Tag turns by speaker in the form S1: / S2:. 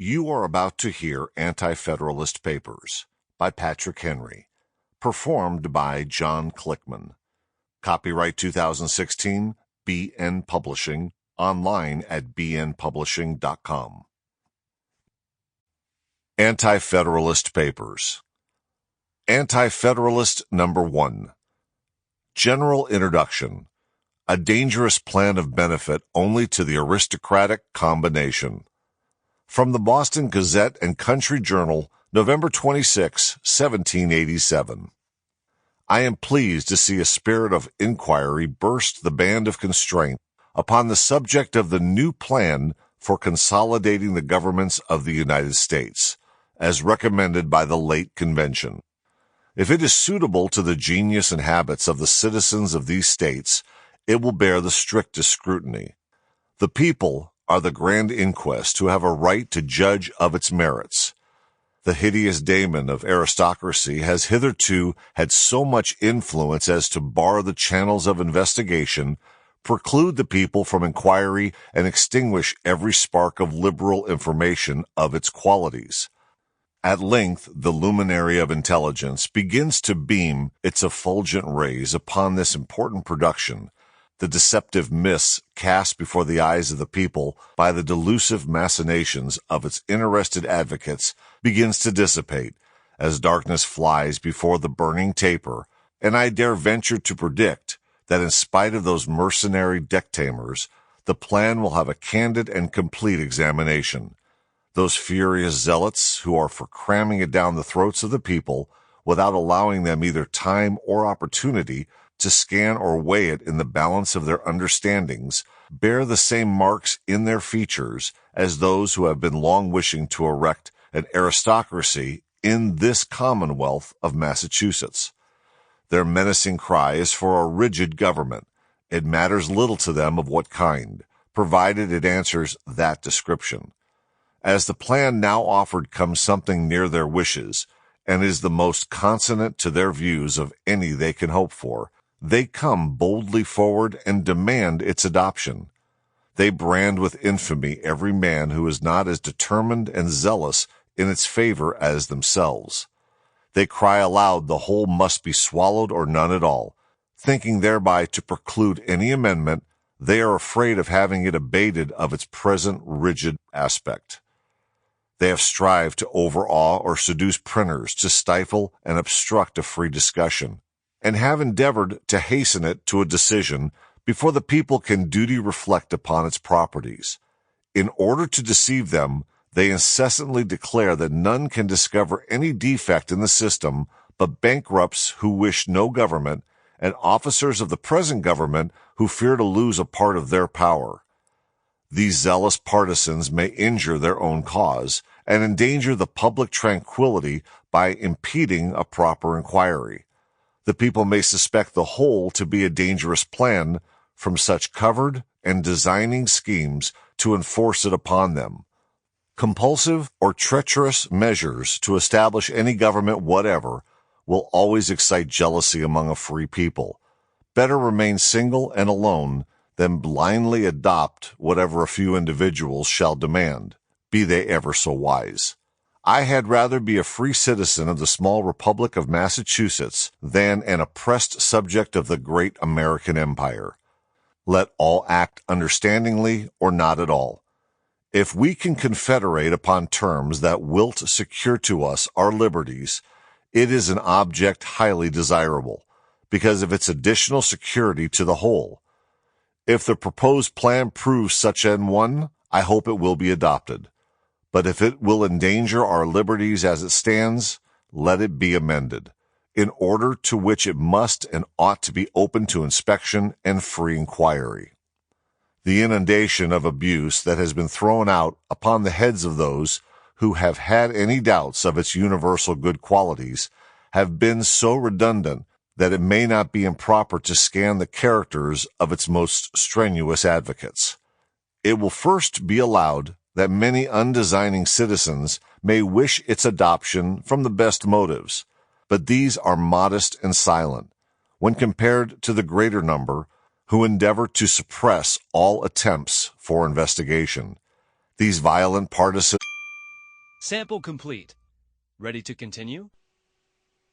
S1: You are about to hear Anti-Federalist Papers by Patrick Henry, performed by John Klickman. Copyright 2016, BN Publishing, online at bnpublishing.com. Anti-Federalist Papers. Anti-Federalist Number 1. General Introduction. A dangerous plan of benefit only to the aristocratic combination. From the Boston Gazette and Country Journal, November 26, 1787. I am pleased to see a spirit of inquiry burst the band of constraint upon the subject of the new plan for consolidating the governments of the United States, as recommended by the late convention. If it is suitable to the genius and habits of the citizens of these states, it will bear the strictest scrutiny. The people are the grand inquest who have a right to judge of its merits. The hideous daemon of aristocracy has hitherto had so much influence as to bar the channels of investigation, preclude the people from inquiry, and extinguish every spark of liberal information of its qualities. At length, the luminary of intelligence begins to beam its effulgent rays upon this important production. The deceptive mists cast before the eyes of the people by the delusive machinations of its interested advocates begins to dissipate, as darkness flies before the burning taper, and I dare venture to predict that in spite of those mercenary deck-tamers, the plan will have a candid and complete examination. Those furious zealots who are for cramming it down the throats of the people without allowing them either time or opportunity to scan or weigh it in the balance of their understandings, bear the same marks in their features as those who have been long wishing to erect an aristocracy in this Commonwealth of Massachusetts. Their menacing cry is for a rigid government. It matters little to them of what kind, provided it answers that description. As the plan now offered comes something near their wishes, and is the most consonant to their views of any they can hope for, they come boldly forward and demand its adoption. They brand with infamy every man who is not as determined and zealous in its favor as themselves. They cry aloud the whole must be swallowed or none at all. Thinking thereby to preclude any amendment, they are afraid of having it abated of its present rigid aspect. They have strived to overawe or seduce printers, to stifle and obstruct a free discussion, and have endeavored to hasten it to a decision before the people can duly reflect upon its properties. In order to deceive them, they incessantly declare that none can discover any defect in the system but bankrupts who wish no government, and officers of the present government who fear to lose a part of their power. These zealous partisans may injure their own cause, and endanger the public tranquility by impeding a proper inquiry. The people may suspect the whole to be a dangerous plan from such covered and designing schemes to enforce it upon them. Compulsive or treacherous measures to establish any government whatever will always excite jealousy among a free people. Better remain single and alone than blindly adopt whatever a few individuals shall demand, be they ever so wise. I had rather be a free citizen of the small Republic of Massachusetts than an oppressed subject of the great American Empire. Let all act understandingly or not at all. If we can confederate upon terms that wilt secure to us our liberties, it is an object highly desirable, because of its additional security to the whole. If the proposed plan proves such an one, I hope it will be adopted. But if it will endanger our liberties as it stands, let it be amended, in order to which it must and ought to be open to inspection and free inquiry. The inundation of abuse that has been thrown out upon the heads of those who have had any doubts of its universal good qualities have been so redundant that it may not be improper to scan the characters of its most strenuous advocates. It will first be allowed that many undesigning citizens may wish its adoption from the best motives, but these are modest and silent, when compared to the greater number who endeavor to suppress all attempts for investigation. These violent partisans
S2: Sample complete. Ready to continue?